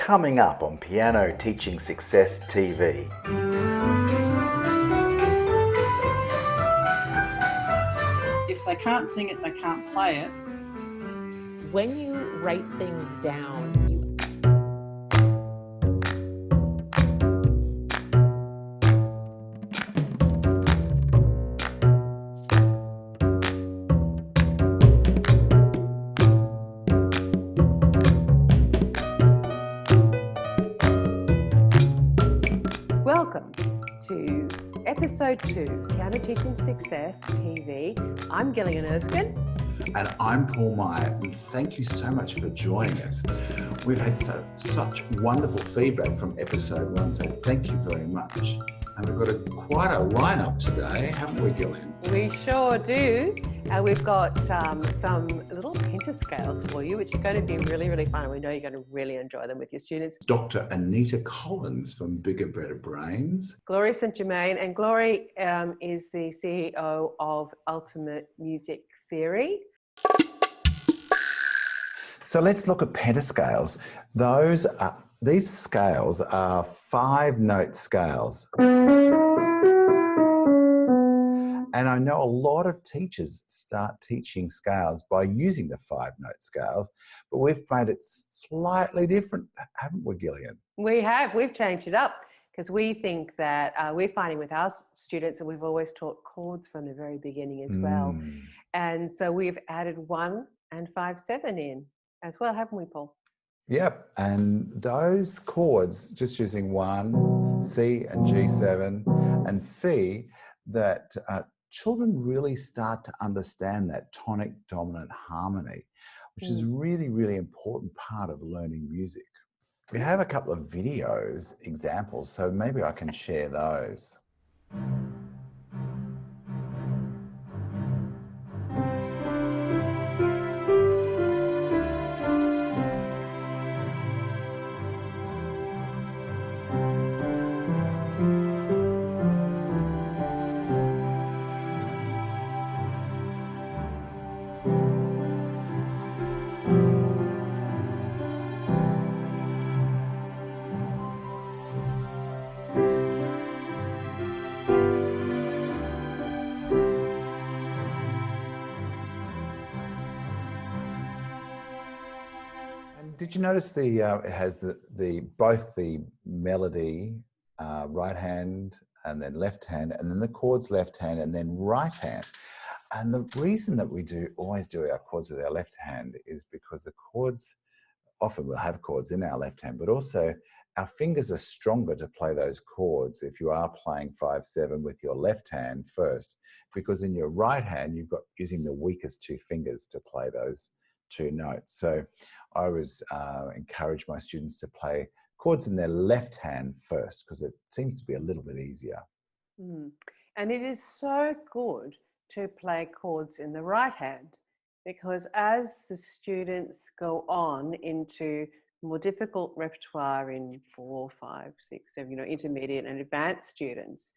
Coming up on Piano Teaching Success TV. If they can't sing it, they can't play it. When you write things down, Welcome to episode 2, Piano Teaching Success TV. I'm Gillian Erskine. And I'm Paul Meyer. Thank you so much for joining us. We've had such wonderful feedback from episode 1, so thank you very much. And we've got quite a lineup today, haven't we, Gillian? We sure do. We've got some little pentascales for you, which are going to be really, really fun. We know you're going to really enjoy them with your students. Dr. Anita Collins from Bigger Better Brains. Glory St. Germain. And Glory is the CEO of Ultimate Music Theory. So let's look at pentascales. These scales are 5-note scales. And I know a lot of teachers start teaching scales by using the 5-note scales, but we've made it slightly different, haven't we, Gillian? We have. We've changed it up because we think that we're finding with our students, and we've always taught chords from the very beginning as well. And so we've added 1 and 5/7 in as well, haven't we, Paul? Yep, and those chords, just using 1, C and G7, and C, that children really start to understand that tonic dominant harmony, which is really, really important part of learning music. We have a couple of videos examples, so maybe I can share those. Did you notice it has both the melody, right hand, and then left hand, and then the chords left hand, and then right hand. And the reason that we always do our chords with our left hand is because the chords, often we'll have chords in our left hand, but also our fingers are stronger to play those chords if you are playing 5/7 with your left hand first, because in your right hand you've got using the weakest 2 fingers to play those 2 notes. So I always encourage my students to play chords in their left hand first because it seems to be a little bit easier. And it is so good to play chords in the right hand, because as the students go on into more difficult repertoire in 4, 5, 6, 7, intermediate and advanced students,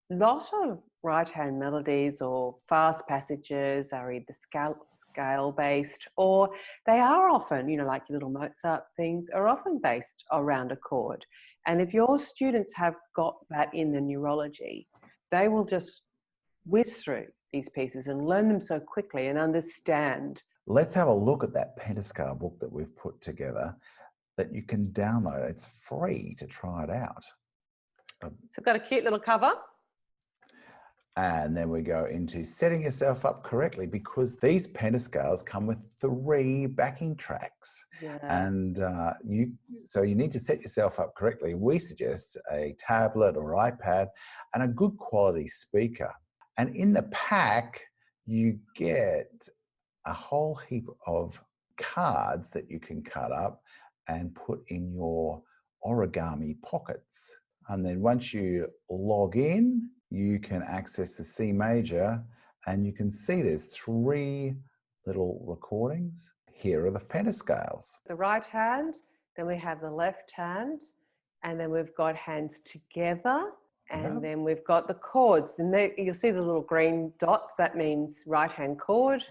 lot of right-hand melodies or fast passages are either scale-based, or they are often, like your little Mozart things, are often based around a chord. And if your students have got that in the neurology, they will just whiz through these pieces and learn them so quickly and understand. Let's have a look at that pentascale book that we've put together that you can download. It's free to try it out. So I've got a cute little cover. And then we go into setting yourself up correctly, because these pentascales come with 3 backing tracks. Yeah. And so you need to set yourself up correctly. We suggest a tablet or iPad and a good quality speaker. And in the pack, you get a whole heap of cards that you can cut up and put in your origami pockets. And then once you log in, you can access the C major, and you can see there's 3 little recordings. Here are the pentascales. The right hand, then we have the left hand, and then we've got hands together, and then we've got the chords. And you'll see the little green dots, that means right hand chord,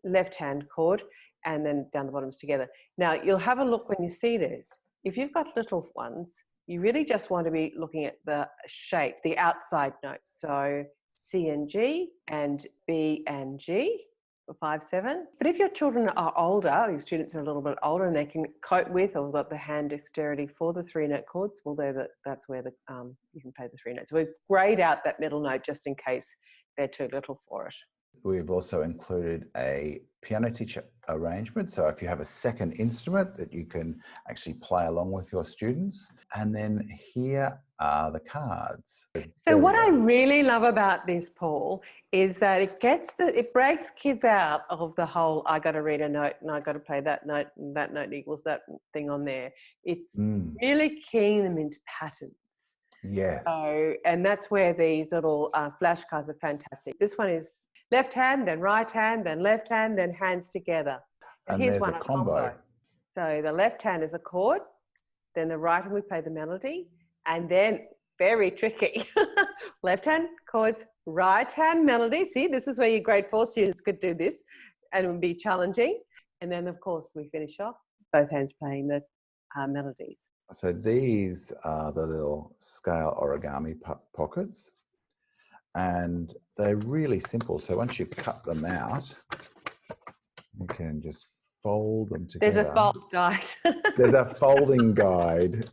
left hand chord. and then down the bottoms together. Now, you'll have a look when you see this. If you've got little ones, you really just want to be looking at the shape, the outside notes. So C and G and B and G for 5, 7. But if your children are older, your students are a little bit older and they can cope with or got the hand dexterity for the 3-note chords, well, that's where you can play the 3 notes. So we grade out that middle note just in case they're too little for it. We've also included a piano teacher arrangement. So if you have a second instrument that you can actually play along with your students. And then here are the cards. So what I really love about this, Paul, is that it breaks kids out of the whole, I got to read a note and I got to play that note and that note equals that thing on there. It's really keying them into patterns. Yes. So, and that's where these little flashcards are fantastic. This one is left hand, then right hand, then left hand, then hands together. And here's there's one a combo. So the left hand is a chord, then the right hand we play the melody, and then very tricky. Left hand chords, right hand melody. See, this is where your grade 4 students could do this and it would be challenging. And then of course we finish off both hands playing the melodies. So these are the little scale origami pockets. And they're really simple. So once you cut them out, you can just fold them together. There's a fold guide. There's a folding guide.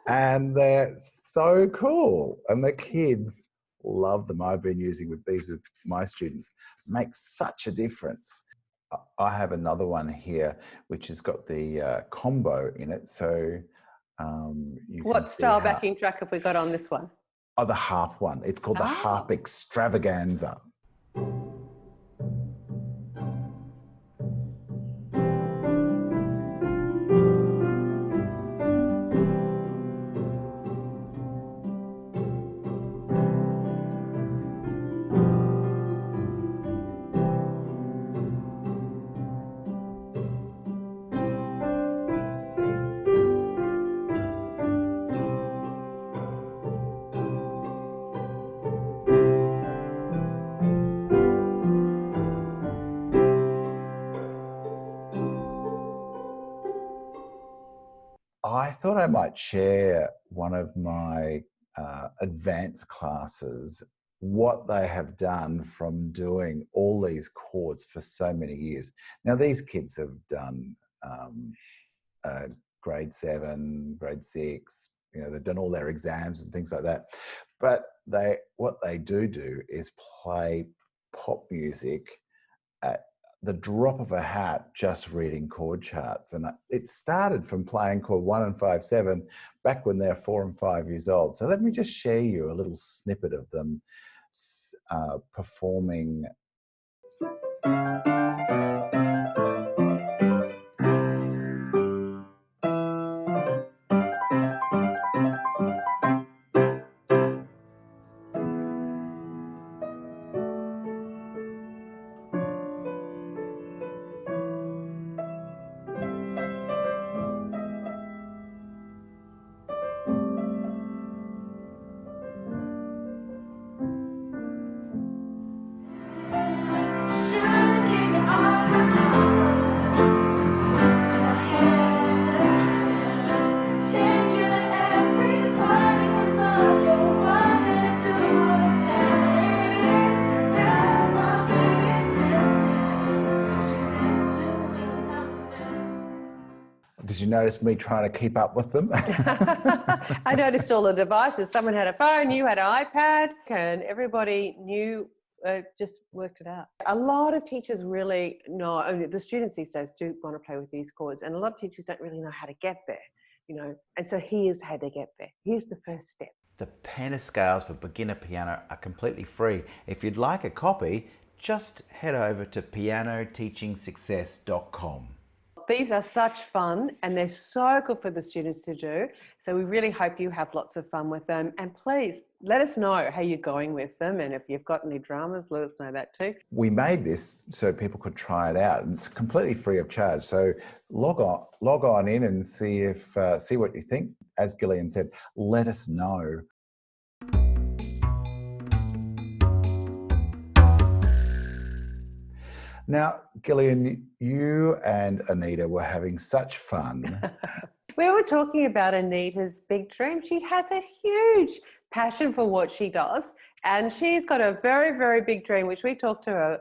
And they're so cool. And the kids love them. I've been using these with my students. Makes such a difference. I have another one here, which has got the combo in it. So what style backing track have we got on this one? Oh, the harp one. It's called the Harp Extravaganza. I thought I might share one of my advanced classes, what they have done from doing all these chords for so many years. Now, these kids have done grade 7, grade 6, they've done all their exams and things like that. But what they do is play pop music at the drop of a hat, just reading chord charts. And it started from playing chord 1 and 5, 7 back when they're 4 and 5 years old. So let me just share you a little snippet of them performing. Did you notice me trying to keep up with them? I noticed all the devices. Someone had a phone, you had an iPad, and everybody knew, just worked it out. A lot of teachers really know, the students these days do want to play with these chords, and a lot of teachers don't really know how to get there, and so here's how to get there. Here's the first step. The piano scales for beginner piano are completely free. If you'd like a copy, just head over to pianoteachingsuccess.com. These are such fun and they're so good for the students to do. So we really hope you have lots of fun with them. And please let us know how you're going with them. And if you've got any dramas, let us know that too. We made this so people could try it out, and it's completely free of charge. So log on in and see what you think. As Gillian said, let us know. Now, Gillian, you and Anita were having such fun. We were talking about Anita's big dream. She has a huge passion for what she does, and she's got a very, very big dream, which we talked to her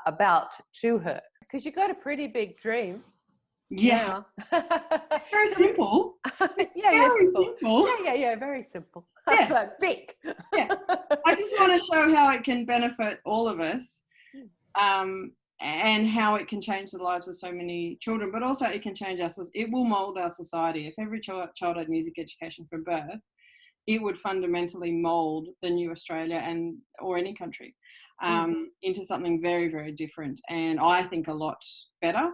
about to her. Because you got a pretty big dream. Yeah. It's very simple. Very simple. Yeah, very simple. Yeah. But big. Yeah. I just want to show how it can benefit all of us, and how it can change the lives of so many children, but also it can change us. It will mould our society. If every child had music education from birth, it would fundamentally mould the new Australia or any country into something very, very different, and I think a lot better.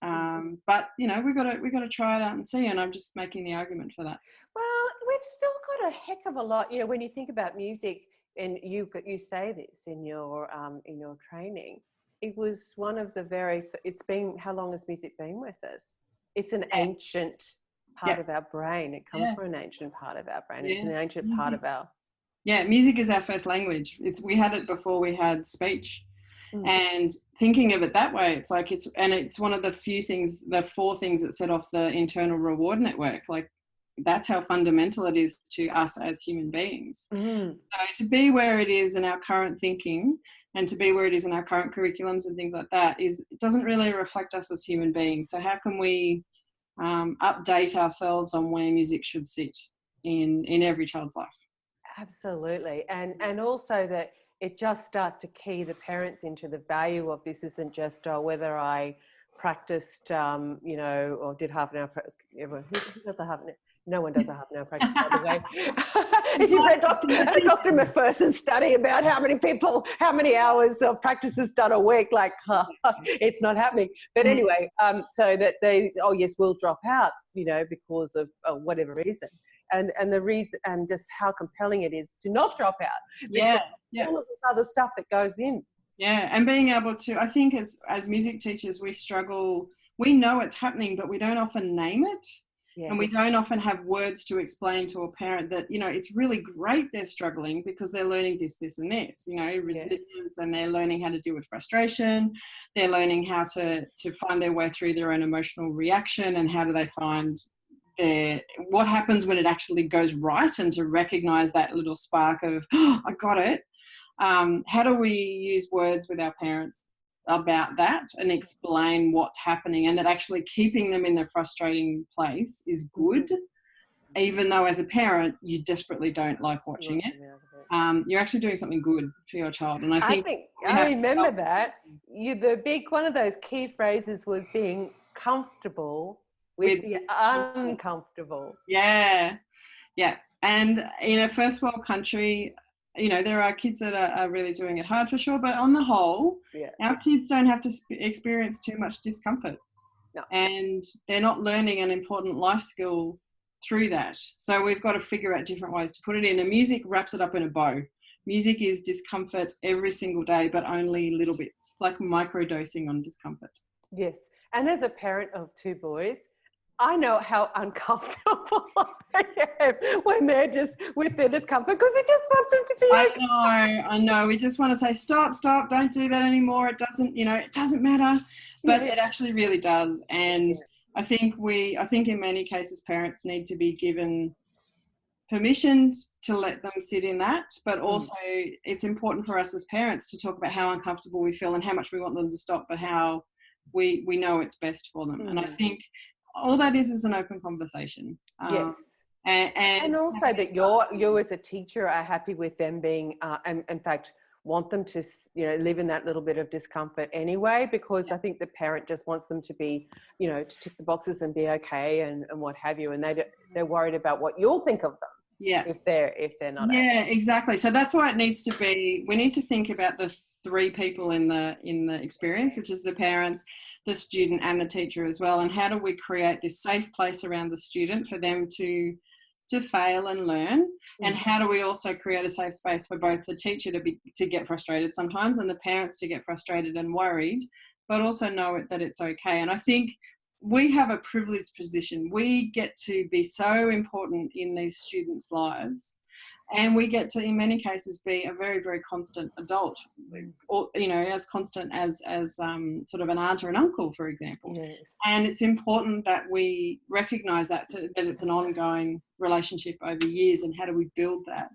But we've got to try it out and see. And I'm just making the argument for that. Well, we've still got a heck of a lot. When you think about music, and you say this in your training, it was one of the it's been, how long has music been with us? It's an ancient part of our brain. It comes from an ancient part of our brain. It's an ancient part of our... Yeah, music is our first language. We had it before we had speech. And thinking of it that way, it's like it's one of the four things that set off the internal reward network. Like, that's how fundamental it is to us as human beings. So to be where it is in our current thinking, and to be where it is in our current curriculums and things like that, it doesn't really reflect us as human beings. So how can we update ourselves on where music should sit in every child's life? Absolutely. And also that it just starts to key the parents into the value of this. Isn't just whether I practiced, or did half an hour. Who does a half an hour? No one does a half an hour practice, by the way. If you read Dr. Macpherson's study about how many hours of practice is done a week, it's not happening. But anyway, so that they, will drop out, because of whatever reason. And the reason, and just how compelling it is to not drop out. Yeah. All of this other stuff that goes in. Yeah, and being able to, I think as music teachers, we struggle. We know it's happening, but we don't often name it. Yeah. And we don't often have words to explain to a parent that, it's really great they're struggling because they're learning this, and this, resilience, and they're learning how to deal with frustration. They're learning how to find their way through their own emotional reaction, and how do they find what happens when it actually goes right, and to recognize that little spark of, I got it. How do we use words with our parents about that and explain what's happening, and that actually keeping them in the frustrating place is good, even though as a parent you desperately don't like watching it. You're actually doing something good for your child. And I remember that one of those key phrases was being comfortable with the uncomfortable. Yeah. And in a first world country, there are kids that are really doing it hard, for sure. But on the whole, our kids don't have to experience too much discomfort. No. And they're not learning an important life skill through that. So we've got to figure out different ways to put it in. And music wraps it up in a bow. Music is discomfort every single day, but only little bits, like microdosing on discomfort. Yes. And as a parent of two boys, I know how uncomfortable I am when they're just with their discomfort, because we just want them to be okay. I know. We just want to say, stop, don't do that anymore. It doesn't, it doesn't matter. But it actually really does. And I think in many cases parents need to be given permission to let them sit in that. But also it's important for us as parents to talk about how uncomfortable we feel and how much we want them to stop, but how we know it's best for them. And I think all that is an open conversation. Yes. And also that you as a teacher are happy with them being, and in fact, want them to, live in that little bit of discomfort anyway, because I think the parent just wants them to be, to tick the boxes and be okay and what have you. And they're worried about what you'll think of them. Yeah. If they're not. Yeah, exactly. So that's why it needs to be, we need to think about the three people in the experience, which is the parents, the student, and the teacher as well. And how do we create this safe place around the student for them to fail and learn? And how do we also create a safe space for both the teacher to get frustrated sometimes, and the parents to get frustrated and worried, but also know that it's okay. And I think we have a privileged position. We get to be so important in these students' lives. And we get to, in many cases, be a very, very constant adult, or, you know, as constant as sort of an aunt or an uncle, for example. Yes. And it's important that we recognise that, so that it's an ongoing relationship over years, and how do we build that,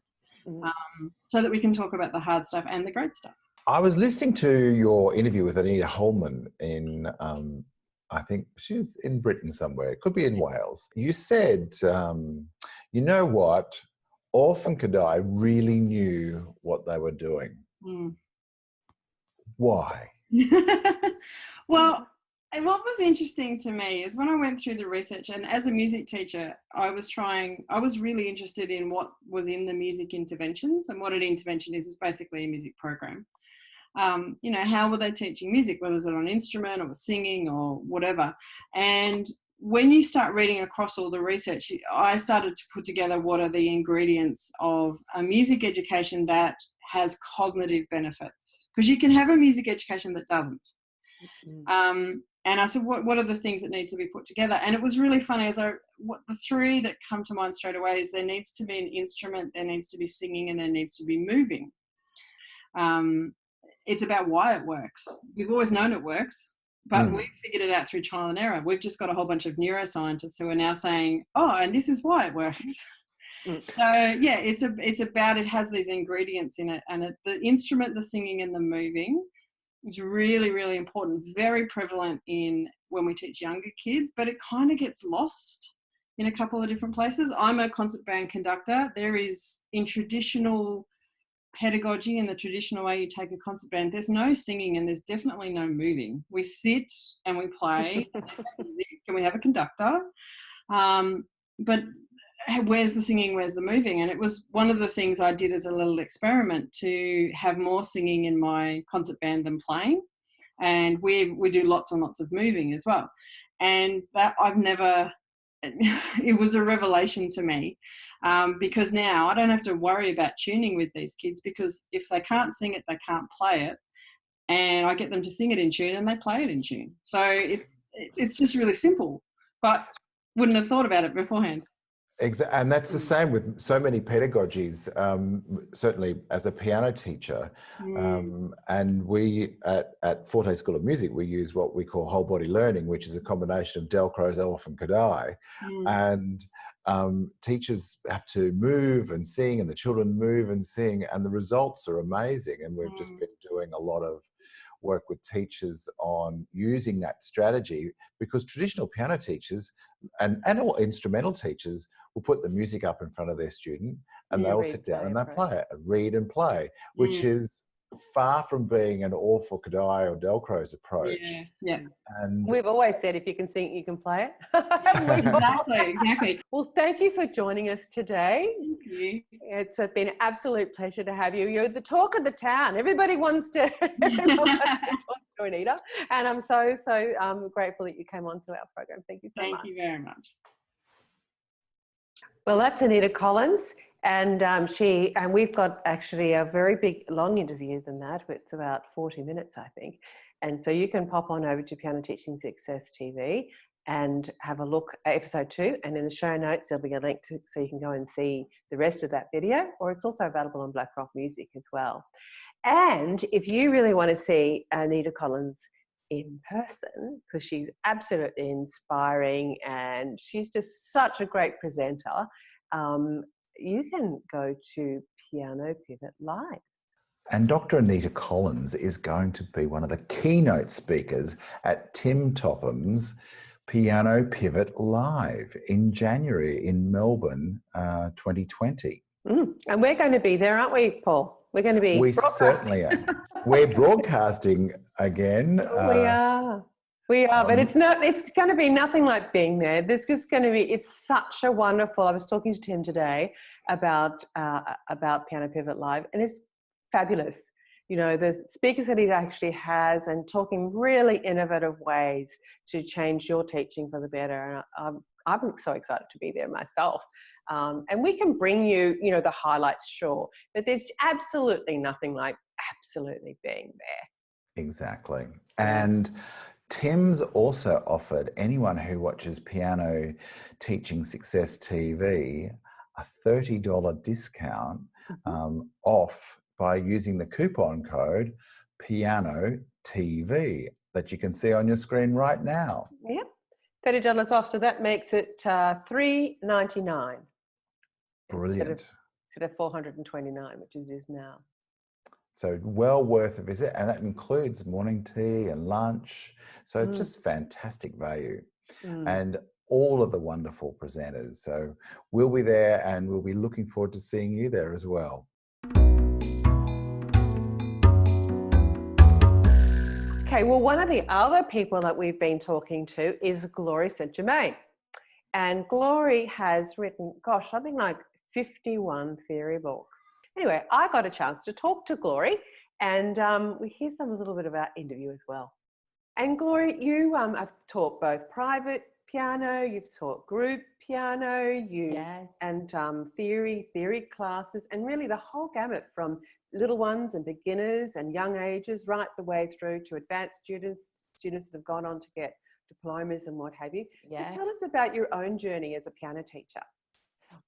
so that we can talk about the hard stuff and the great stuff. I was listening to your interview with Anita Holman in, I think she's in Britain somewhere. It could be in Wales. You said, you know what? Orphan Kadai really knew what they were doing. Why? Well, what was interesting to me is when I went through the research, and as a music teacher, I was really interested in what was in the music interventions. And what an intervention is basically a music program. You know, how were they teaching music, whether it was on an instrument or singing or whatever. And when you start reading across all the research, I started to put together what are the ingredients of a music education that has cognitive benefits. Because you can have a music education that doesn't. And I said, what are the things that need to be put together? And it was really funny. What the three that come to mind straight away is there needs to be an instrument, there needs to be singing, and there needs to be moving. It's about why it works. We've always known it works, but we've figured it out through trial and error. We've just got a whole bunch of neuroscientists who are now saying, oh, and this is why it works. So yeah, it's about, it has these ingredients in it, and the instrument, the singing, and the moving is really, really important. Very prevalent in when we teach younger kids, but it kind of gets lost in a couple of different places. I'm a concert band conductor. There is, in traditional pedagogy, in the traditional way you take a concert band, there's no singing and there's definitely no moving. We sit and we play. Can we have a conductor? But where's the singing, where's the moving? And it was one of the things I did as a little experiment, to have more singing in my concert band than playing. And we do lots and lots of moving as well. And that it was a revelation to me, because now I don't have to worry about tuning with these kids, because if they can't sing it, they can't play it. And I get them to sing it in tune and they play it in tune. So it's just really simple, but wouldn't have thought about it beforehand. Exactly, and that's the same with so many pedagogies. Certainly, as a piano teacher, and we at Forte School of Music, we use what we call whole body learning, which is a combination of Delcroze, Orphan Kadai, and teachers have to move and sing, and the children move and sing, and the results are amazing. And we've just been doing a lot of work with teachers on using that strategy, because traditional piano teachers and all instrumental teachers will put the music up in front of their student, and they all sit down and they play it, read and play, which is far from being an Orphan Kadai or Delcroze approach. Yeah. And we've always said, if you can sing it, you can play it. Exactly. Well, thank you for joining us today. Thank you. It's been an absolute pleasure to have you. You're the talk of the town. Everybody wants to talk to Anita. And I'm so grateful that you came onto our program. Thank you so much. Thank you very much. Well, that's Anita Collins. And we've got actually a very big, long interview than that. It's about 40 minutes, I think. And so you can pop on over to Piano Teaching Success TV and have a look at episode 2. And in the show notes, there'll be a link so you can go and see the rest of that video, or it's also available on Black Rock Music as well. And if you really want to see Anita Collins in person, because she's absolutely inspiring and she's just such a great presenter, you can go to Piano Pivot Live. And Dr. Anita Collins is going to be one of the keynote speakers at Tim Topham's Piano Pivot Live in January in Melbourne, 2020. And we're going to be there, aren't we, Paul? We're going to be. We certainly are. We're broadcasting again. We are, but it's going to be nothing like being there. There's just going to be, it's such a wonderful, I was talking to Tim today about Piano Pivot Live, and it's fabulous. You know, the speakers that he actually has, and talking really innovative ways to change your teaching for the better. And I'm so excited to be there myself. And we can bring you, the highlights, sure, but there's absolutely nothing like absolutely being there. Exactly. And Tim's also offered anyone who watches Piano Teaching Success TV a $30 discount off by using the coupon code Piano TV that you can see on your screen right now. Yep, $30 off. So that makes it $3.99. Brilliant. Instead of $429, which it is now. So well worth a visit, and that includes morning tea and lunch. So just fantastic value. And all of the wonderful presenters. So we'll be there, and we'll be looking forward to seeing you there as well. Okay, well, one of the other people that we've been talking to is Glory St. Germain. And Glory has written, gosh, something like 51 theory books. Anyway, I got a chance to talk to Glory, and we hear a little bit of our interview as well. And Glory, you have taught both private piano, you've taught group piano, and theory classes, and really the whole gamut from little ones and beginners and young ages right the way through to advanced students that have gone on to get diplomas and what have you. Yes. So tell us about your own journey as a piano teacher.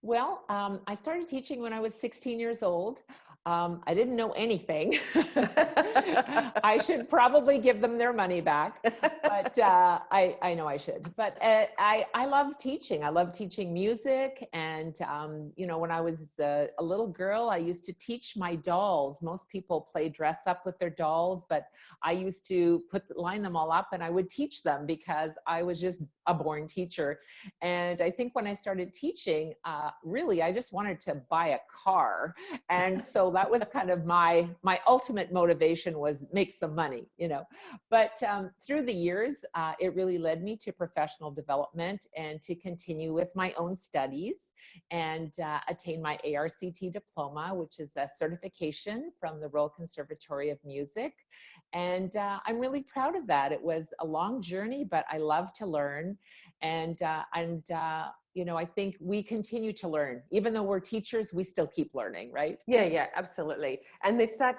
Well, I started teaching when I was 16 years old. I didn't know anything. I should probably give them their money back, but I know I should. But I love teaching. I love teaching music. And, you know, when I was a little girl, I used to teach my dolls. Most people play dress up with their dolls, but I used to line them all up, and I would teach them because I was just a born teacher. And I think when I started teaching, really, I just wanted to buy a car. And so that was kind of my ultimate motivation, was make some money, you know. But through the years, it really led me to professional development and to continue with my own studies and attain my ARCT diploma, which is a certification from the Royal Conservatory of Music. And I'm really proud of that. It was a long journey, but I love to learn. And you know, I think we continue to learn. Even though we're teachers, we still keep learning, right? Yeah, absolutely. And it's that,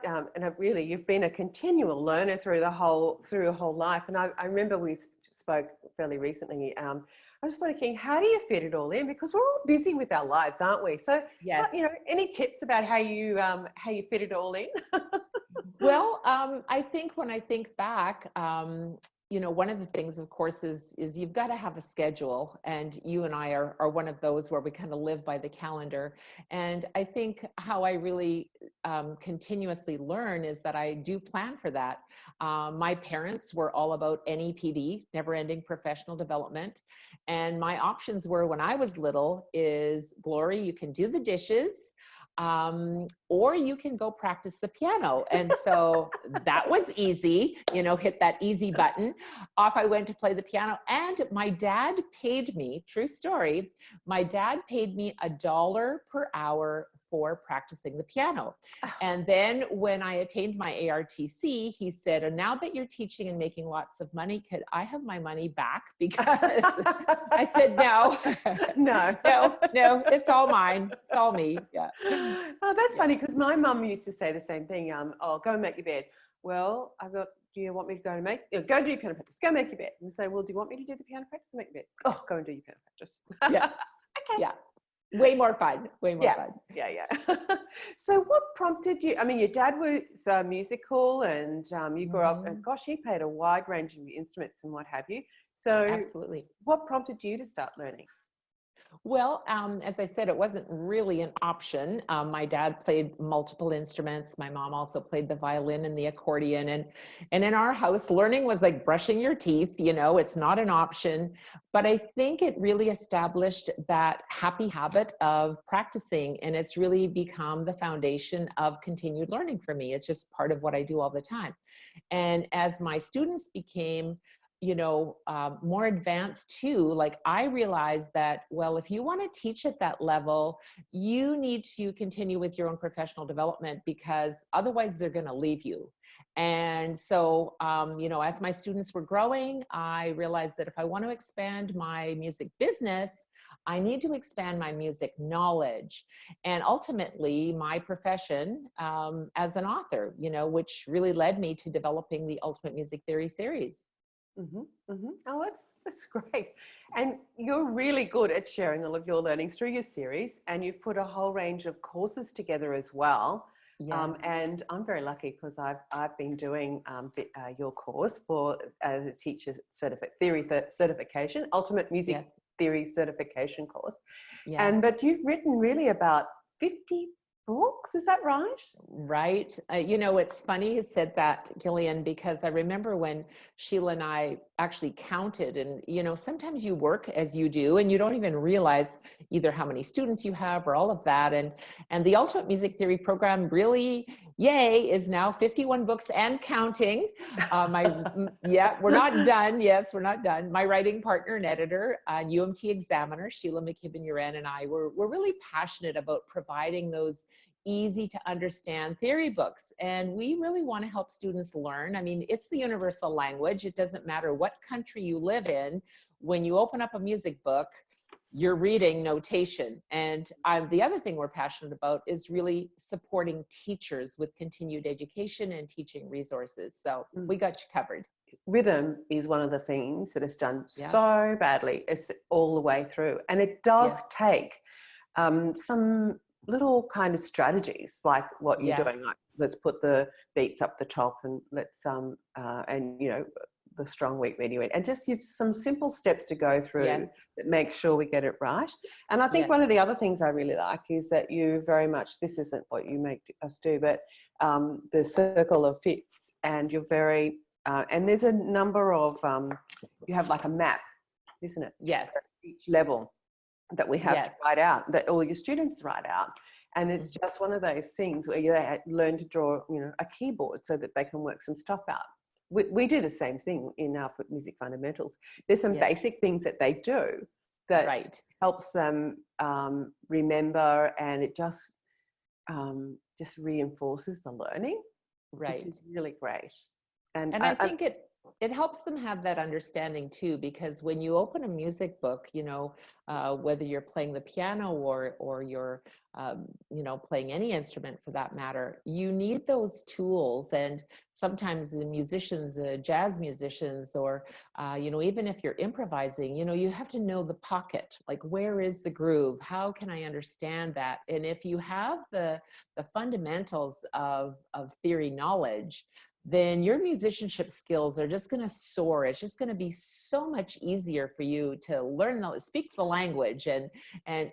really, you've been a continual learner through your whole life. And I remember we spoke fairly recently. I was thinking, how do you fit it all in? Because we're all busy with our lives, aren't we? So, yes. You know, any tips about how you fit it all in? Well, I think when I think back, you know, one of the things, of course, is you've got to have a schedule, and you and I are one of those where we kind of live by the calendar. And I think how I really continuously learn is that I do plan for that. My parents were all about NEPD, never ending professional development. And my options were, when I was little, is Glory, you can do the dishes, or you can go practice the piano. And so that was easy, you know, hit that easy button. Off I went to play the piano. And my dad paid me, true story, my dad paid me $1 per hour for practicing the piano. And then when I attained my ARTC, he said, "And now that you're teaching and making lots of money, could I have my money back?" Because I said, no, it's all mine. It's all me. Yeah. Oh, that's funny, because my mum used to say the same thing. Oh, go and make your bed. Well, do you want me to go and go do your piano practice? Go make your bed. And say, well, do you want me to do the piano practice or make your bed? Oh, go and do your piano practice. Yeah. Okay. Yeah. Way more fun. Fun. Yeah. So what prompted you? I mean, your dad was musical, and you grew up, and gosh, he played a wide range of instruments and what have you. So absolutely. What prompted you to start learning? Well, as I said, it wasn't really an option. My dad played multiple instruments. My mom also played the violin and the accordion. And in our house, learning was like brushing your teeth, you know, it's not an option. But I think it really established that happy habit of practicing. And it's really become the foundation of continued learning for me. It's just part of what I do all the time. And as my students became more advanced too, like I realized that, well, if you want to teach at that level, you need to continue with your own professional development, because otherwise they're going to leave you. And so, as my students were growing, I realized that if I want to expand my music business, I need to expand my music knowledge and ultimately my profession as an author, which really led me to developing the Ultimate Music Theory series. Oh, That's great. And you're really good at sharing all of your learnings through your series, and you've put a whole range of courses together as well. Yes. And I'm very lucky because I've been doing your course for the teacher certification, ultimate music theory certification course. Yes. But you've written really about 50 books, is that right? Right. You know, it's funny you said that, Gillian, because I remember when Sheila and I actually counted, and, you know, sometimes you work as you do and you don't even realize either how many students you have or all of that. And the Ultimate Music Theory program really, yay, is now 51 books and counting. We're not done. Yes, we're not done. My writing partner and editor, UMT examiner, Sheila McKibben-Uren, and I, we're really passionate about providing those easy to understand theory books. And we really want to help students learn. I mean, it's the universal language. It doesn't matter what country you live in. When you open up a music book, you're reading notation. And the other thing we're passionate about is really supporting teachers with continued education and teaching resources. So we got you covered. Rhythm is one of the things that is done so badly. It's all the way through. And it does take some little kind of strategies like what you're doing, like let's put the beats up the top, and let's and you know, the strong weak medium, and just use some simple steps to go through that make sure we get it right. And I think one of the other things I really like is that you very much, this isn't what you make us do, but the circle of fifths, and you're very and there's a number of you have like a map, isn't it? Yes. Each level that we have to write out, that all your students write out. And it's just one of those things where you learn to draw, you know, a keyboard so that they can work some stuff out. We do the same thing in our music fundamentals. There's some basic things that they do that helps them remember, and it just reinforces the learning, which is really great. And I think it helps them have that understanding too, because when you open a music book, you know, whether you're playing the piano or you're, you know, playing any instrument for that matter, you need those tools. And sometimes the musicians, jazz musicians, or, you know, even if you're improvising, you know, you have to know the pocket, like where is the groove? How can I understand that? And if you have the fundamentals of theory knowledge, then your musicianship skills are just going to soar. It's just going to be so much easier for you to learn, speak the language. And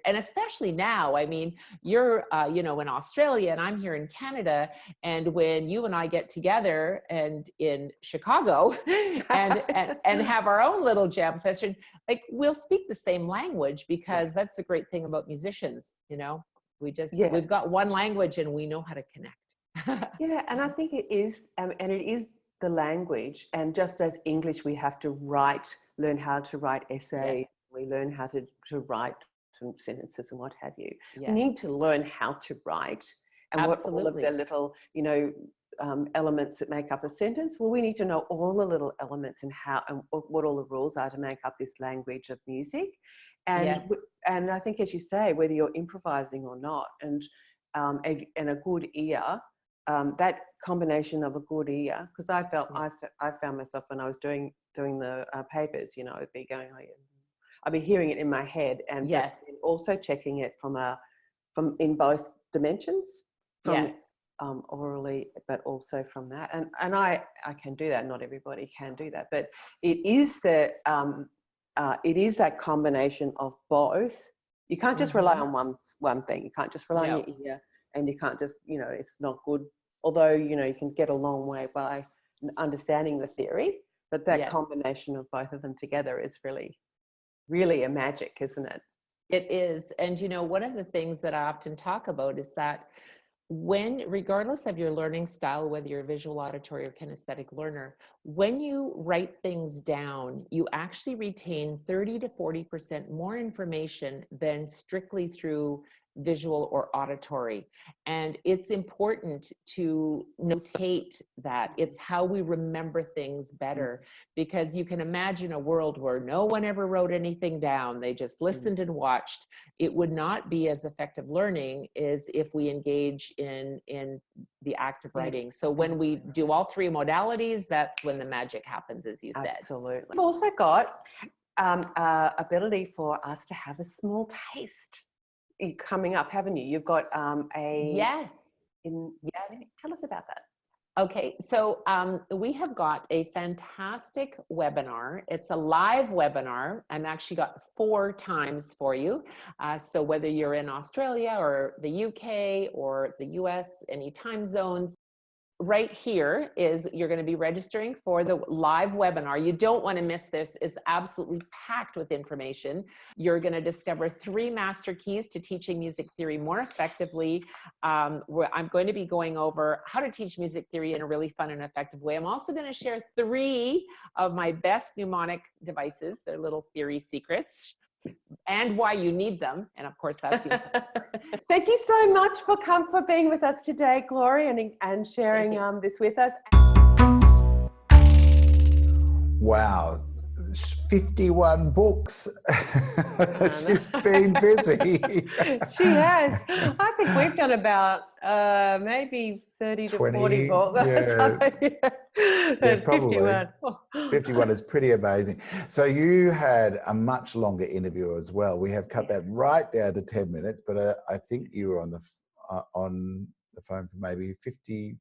especially now, I mean, you're, you know, in Australia and I'm here in Canada. And when you and I get together and in Chicago and have our own little jam session, like we'll speak the same language, because that's the great thing about musicians. You know, we've got one language and we know how to connect. And I think it is, and it is the language. And just as English, we have to learn how to write essays. We learn how to write some sentences and what have you. We need to learn how to write, and what all of the little, you know, elements that make up a sentence. Well, we need to know all the little elements and what all the rules are to make up this language of music. And and I think, as you say, whether you're improvising or not, and a good ear. That combination of a good ear, because I found myself when I was doing the papers, you know, I'd be going, I'd be hearing it in my head, and also checking it from in both dimensions, from orally, but also from that, and I can do that. Not everybody can do that, but it is that combination of both. You can't just rely on one thing. You can't just rely on your ear. And you can't just, you know, it's not good. Although, you know, you can get a long way by understanding the theory, but that combination of both of them together is really, really a magic, isn't it? It is. And, you know, one of the things that I often talk about is that regardless of your learning style, whether you're a visual, auditory, or kinesthetic learner, when you write things down, you actually retain 30 to 40% more information than strictly through visual or auditory. And it's important to notate that. It's how we remember things better, because you can imagine a world where no one ever wrote anything down. They just listened and watched. It would not be as effective learning as if we engage in the act of writing. So when we do all three modalities, that's when the magic happens, as you said. Absolutely. We've also got ability for us to have a small taste coming up, haven't you? You've got Yes. Tell us about that. Okay, so we have got a fantastic webinar. It's a live webinar. I'm actually got 4 times for you. So whether you're in Australia or the UK or the US, any time zones, right here is you're going to be registering for the live webinar. You don't want to miss this. It's absolutely packed with information. You're going to discover 3 master keys to teaching music theory more effectively. Where I'm going to be going over how to teach music theory in a really fun and effective way. I'm also going to share 3 of my best mnemonic devices. They're little theory secrets, and why you need them. And of course, that's Thank you so much for being with us today, Gloria, and sharing this with us. Wow, 51 books. She's been busy. She has. I think we've done about maybe 30 to 40 books. Yeah. Yes, probably. 51 is pretty amazing. So you had a much longer interview as well. We have cut that right down to 10 minutes, but I think you were on the phone for maybe 50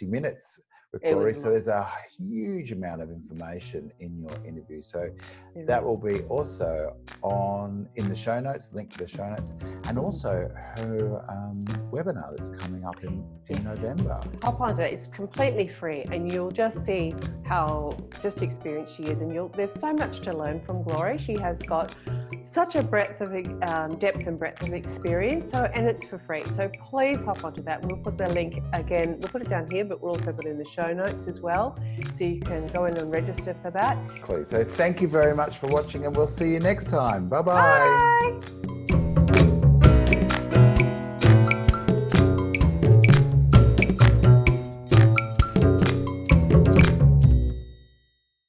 minutes with Gloria. So there's a huge amount of information in your interview. So that will be also in the show notes, link to the show notes, and also her webinar that's coming up in November. Hop onto it. It's completely free, and you'll just see how experienced she is. And there's so much to learn from Gloria. She has got such a depth and breadth of experience. And it's for free. So please hop onto that. We'll put the link again. We'll put it down here, but we'll also put it in the show notes as well, so you can go in and register for that. Cool. So thank you very much for watching, and we'll see you next time. Bye-bye. Bye.